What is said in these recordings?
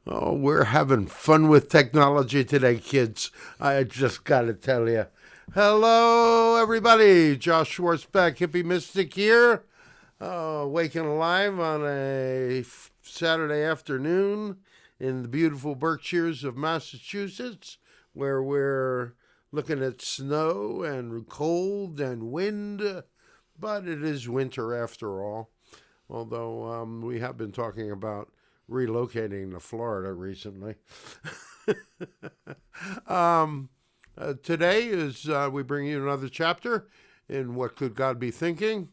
Oh, we're having fun with technology today, kids. I just got to tell you. Hello, everybody. Josh Schwartzbach, Hippie Mystic here. Waking alive on a Saturday afternoon in the beautiful Berkshires of Massachusetts, where we're looking at snow and cold and wind, but it is winter after all. Although we have been talking about relocating to Florida recently. Today is we bring you another chapter in What Could God Be Thinking,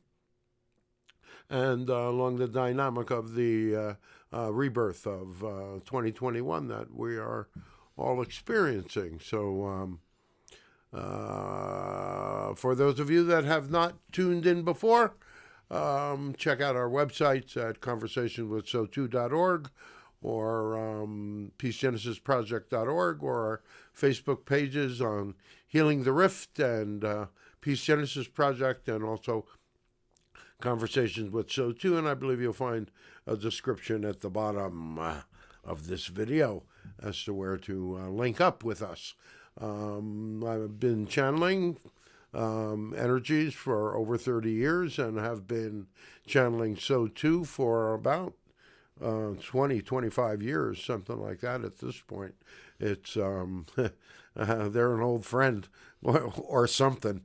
and along the dynamic of the rebirth of 2021 that we are all experiencing. So for those of you that have not tuned in before, check out our websites at conversationwithsotu.org or peacegenesisproject.org, or our Facebook pages on Healing the Rift and Peace Genesis Project, and also Conversations with SOTU. And I believe you'll find a description at the bottom of this video as to where to link up with us. I've been channeling energies for over 30 years and have been channeling SOTU for about 20, 25 years, something like that at this point. It's, they're an old friend or something.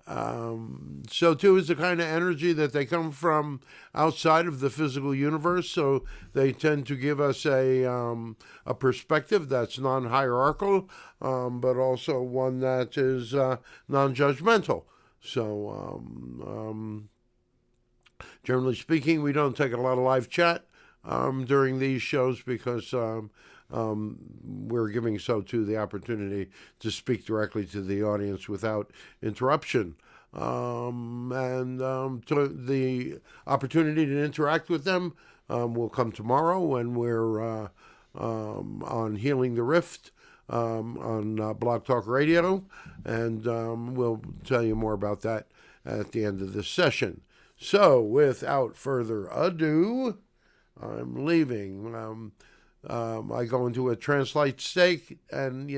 SOTU is the kind of energy that they come from outside of the physical universe, so they tend to give us a perspective that's non-hierarchical, but also one that is non-judgmental. So, generally speaking, we don't take a lot of live chat during these shows because we're giving SOTU the opportunity to speak directly to the audience without interruption. To the opportunity to interact with them will come tomorrow when we're on Healing the Rift on Blog Talk Radio, and we'll tell you more about that at the end of this session. So, without further ado, I'm leaving. I go into a trance-like state, and,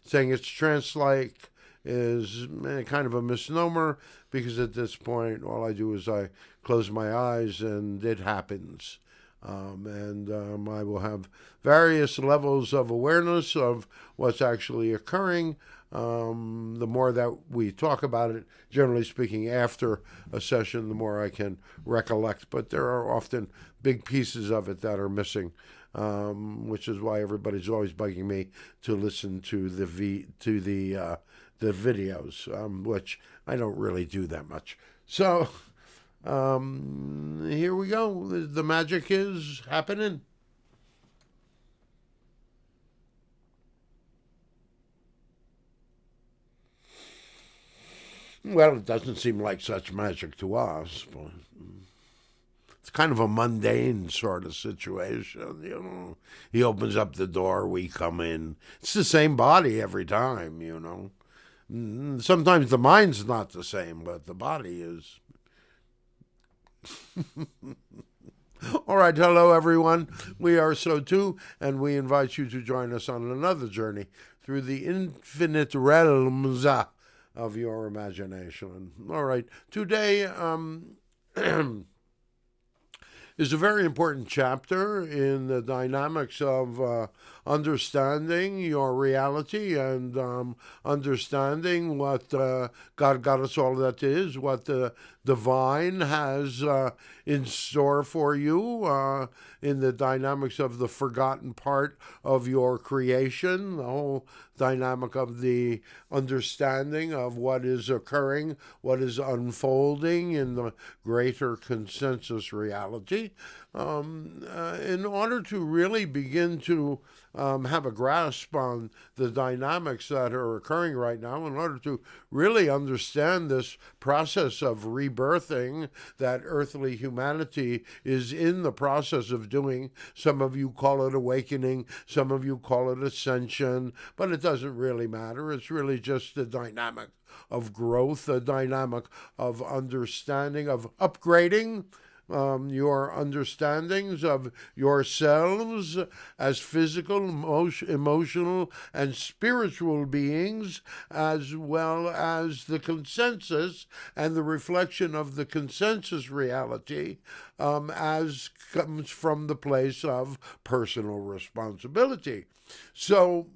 saying it's trance-like is kind of a misnomer, because at this point, all I do is I close my eyes and it happens. I will have various levels of awareness of what's actually occurring. The more that we talk about it, generally speaking, after a session, the more I can recollect. But there are often big pieces of it that are missing, which is why everybody's always bugging me to listen to the videos, which I don't really do that much. So here we go. The magic is happening. Well, it doesn't seem like such magic to us, but it's kind of a mundane sort of situation, He opens up the door, we come in. It's the same body every time, Sometimes the mind's not the same, but the body is. All right, hello everyone. We are SOTU, and we invite you to join us on another journey through the infinite realms of your imagination. All right, today is a very important chapter in the dynamics of understanding your reality and understanding what God got us all that is, what the divine has in store for you in the dynamics of the forgotten part of your creation, the whole dynamic of the understanding of what is occurring, what is unfolding in the greater consensus reality. In order to really begin to have a grasp on the dynamics that are occurring right now, in order to really understand this process of rebirthing that earthly humanity is in the process of doing. Some of you call it awakening, some of you call it ascension, but it doesn't really matter. It's really just the dynamic of growth, a dynamic of understanding, of upgrading your understandings of yourselves as physical, emotional, and spiritual beings, as well as the consensus and the reflection of the consensus reality as comes from the place of personal responsibility. So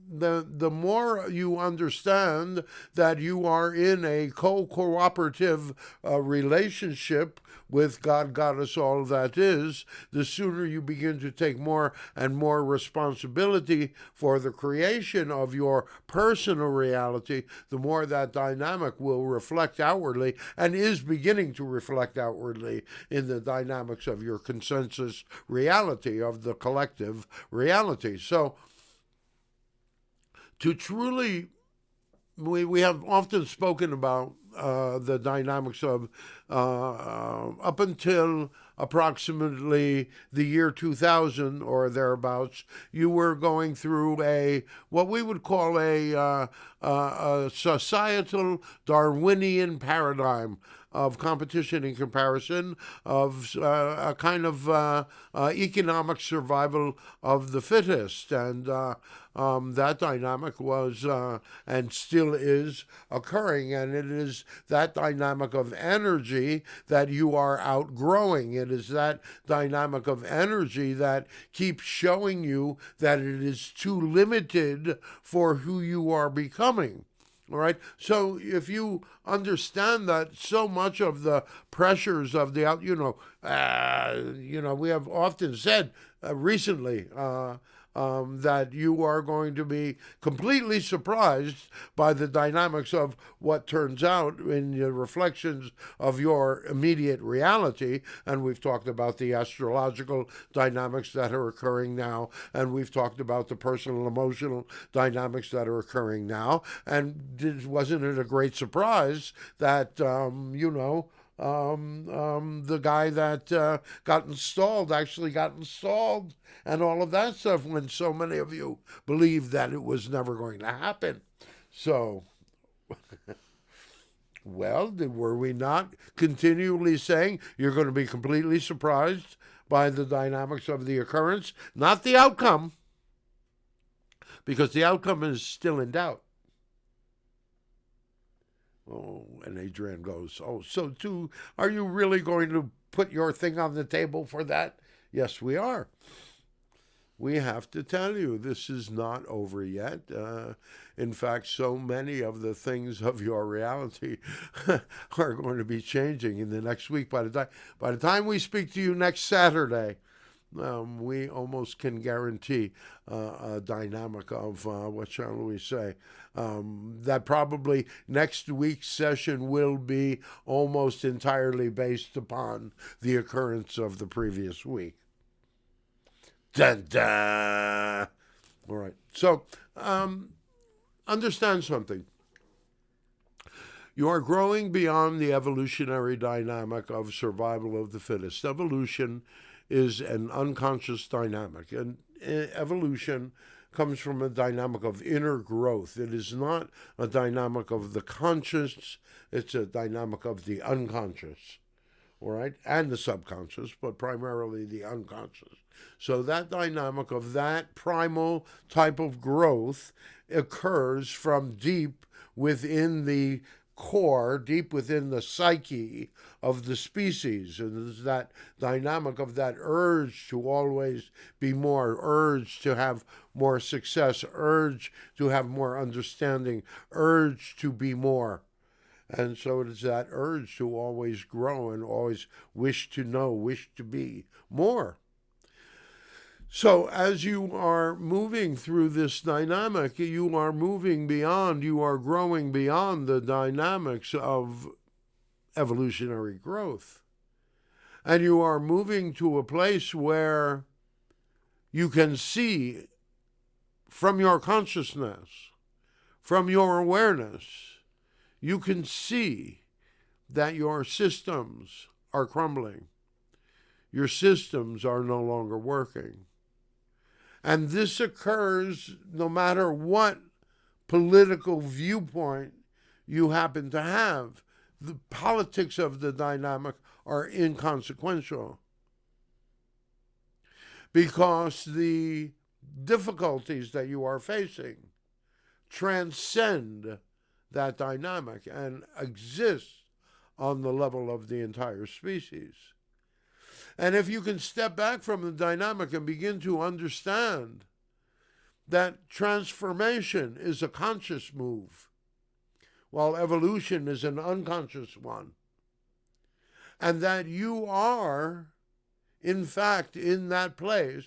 the more you understand that you are in a cooperative relationship with God, Goddess, all that is, the sooner you begin to take more and more responsibility for the creation of your personal reality, the more that dynamic will reflect outwardly and is beginning to reflect outwardly in the dynamics of your consensus reality, of the collective reality. So, to truly, we have often spoken about the dynamics of up until approximately the year 2000 or thereabouts, you were going through what we would call a societal Darwinian paradigm of competition and comparison, of a kind of economic survival of the fittest. And that dynamic was and still is occurring. And it is that dynamic of energy that you are outgrowing. It is that dynamic of energy that keeps showing you that it is too limited for who you are becoming. All right. So if you understand that so much of the pressures of the out, we have often said recently that you are going to be completely surprised by the dynamics of what turns out in the reflections of your immediate reality. And we've talked about the astrological dynamics that are occurring now, and we've talked about the personal emotional dynamics that are occurring now. And wasn't it a great surprise that, the guy that got installed actually got installed and all of that stuff, when so many of you believed that it was never going to happen. So, well, were we not continually saying you're going to be completely surprised by the dynamics of the occurrence, not the outcome, because the outcome is still in doubt. Oh, and Adrienne goes, oh, so too, are you really going to put your thing on the table for that? Yes, we are. We have to tell you, this is not over yet. In fact, so many of the things of your reality are going to be changing in the next week. By the time we speak to you next Saturday, we almost can guarantee a dynamic of, what shall we say, that probably next week's session will be almost entirely based upon the occurrence of the previous week. Dun, dun. All right. So, understand something. You are growing beyond the evolutionary dynamic of survival of the fittest. Evolution is an unconscious dynamic, and evolution comes from a dynamic of inner growth. It is not a dynamic of the conscious, it's a dynamic of the unconscious, all right, and the subconscious, but primarily the unconscious. So that dynamic of that primal type of growth occurs from deep within the core, deep within the psyche of the species. And there's that dynamic of that urge to always be more, urge to have more success, urge to have more understanding, urge to be more. And so it is that urge to always grow and always wish to know, wish to be more. So as you are moving through this dynamic, you are moving beyond, you are growing beyond the dynamics of evolutionary growth. And you are moving to a place where you can see from your consciousness, from your awareness, you can see that your systems are crumbling. Your systems are no longer working. And this occurs no matter what political viewpoint you happen to have. the politics of the dynamic are inconsequential, because the difficulties that you are facing transcend that dynamic and exist on the level of the entire species. And if you can step back from the dynamic and begin to understand that transformation is a conscious move, while evolution is an unconscious one, and that you are, in fact, in that place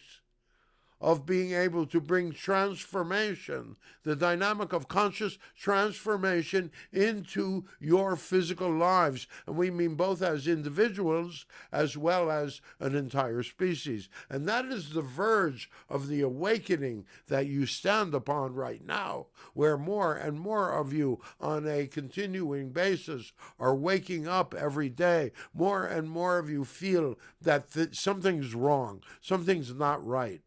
of being able to bring transformation, the dynamic of conscious transformation into your physical lives. And we mean both as individuals as well as an entire species. And that is the verge of the awakening that you stand upon right now, where more and more of you on a continuing basis are waking up every day. More and more of you feel that something's wrong, something's not right.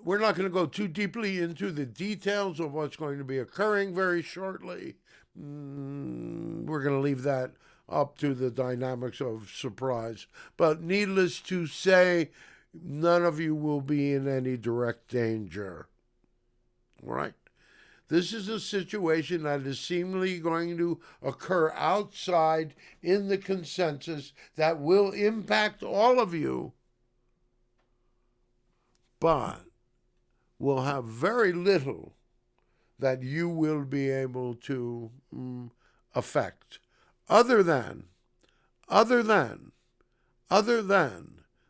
We're not going to go too deeply into the details of what's going to be occurring very shortly. We're going to leave that up to the dynamics of surprise. But needless to say, none of you will be in any direct danger. All right? This is a situation that is seemingly going to occur outside in the consensus that will impact all of you, but will have very little that you will be able to affect, other than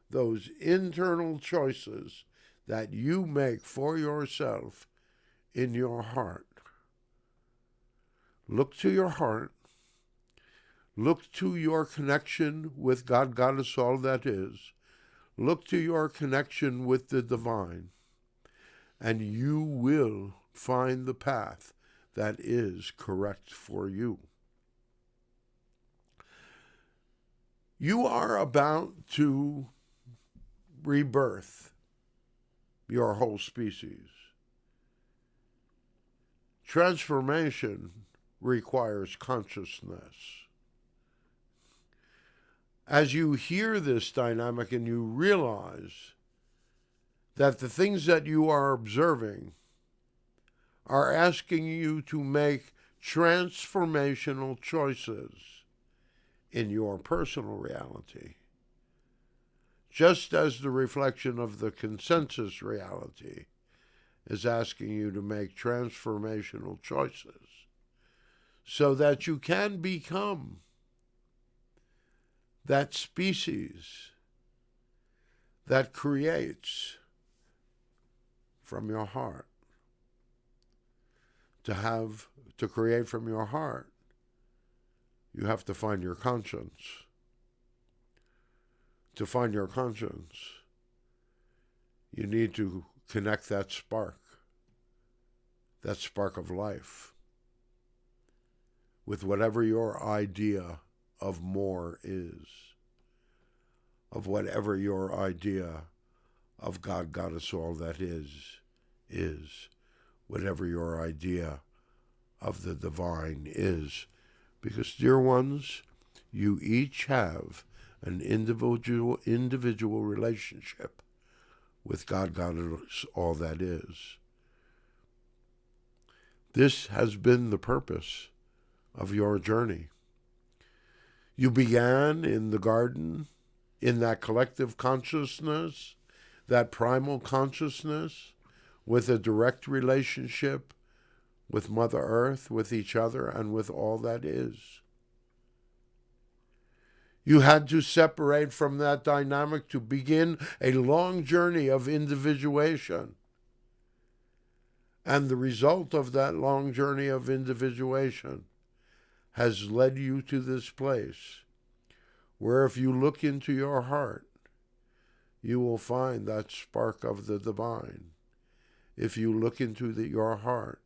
those internal choices that you make for yourself in your heart. Look to your heart. Look to your connection with God, Goddess, all that is. Look to your connection with the divine, and you will find the path that is correct for you. You are about to rebirth your whole species. Transformation requires consciousness. As you hear this dynamic and you realize that the things that you are observing are asking you to make transformational choices in your personal reality, just as the reflection of the consensus reality is asking you to make transformational choices so that you can become that species that creates from your heart. To create from your heart, you have to find your conscience. To find your conscience, you need to connect that spark of life, with whatever your idea of more is, of whatever your idea of God, Goddess, all that is, whatever your idea of the divine is. Because, dear ones, you each have an individual relationship with God, Goddess, all that is. This has been the purpose of your journey. You began in the garden, in that collective consciousness, that primal consciousness, with a direct relationship with Mother Earth, with each other, and with all that is. You had to separate from that dynamic to begin a long journey of individuation. And the result of that long journey of individuation has led you to this place where, if you look into your heart, you will find that spark of the divine. If you look into your heart,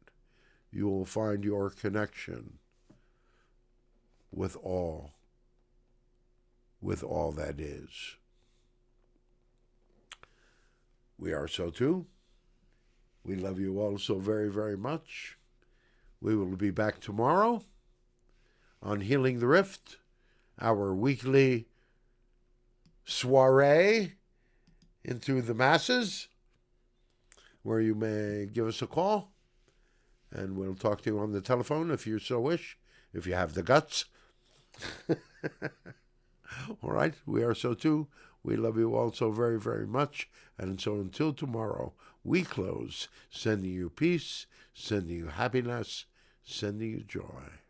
you will find your connection with all that is. We are SOTU. We love you all so very, very much. We will be back tomorrow on Healing the Rift, our weekly soiree into the masses, where you may give us a call, and we'll talk to you on the telephone if you so wish, if you have the guts. All right, we are SOTU. We love you all so very, very much. And so until tomorrow, we close, sending you peace, sending you happiness, sending you joy.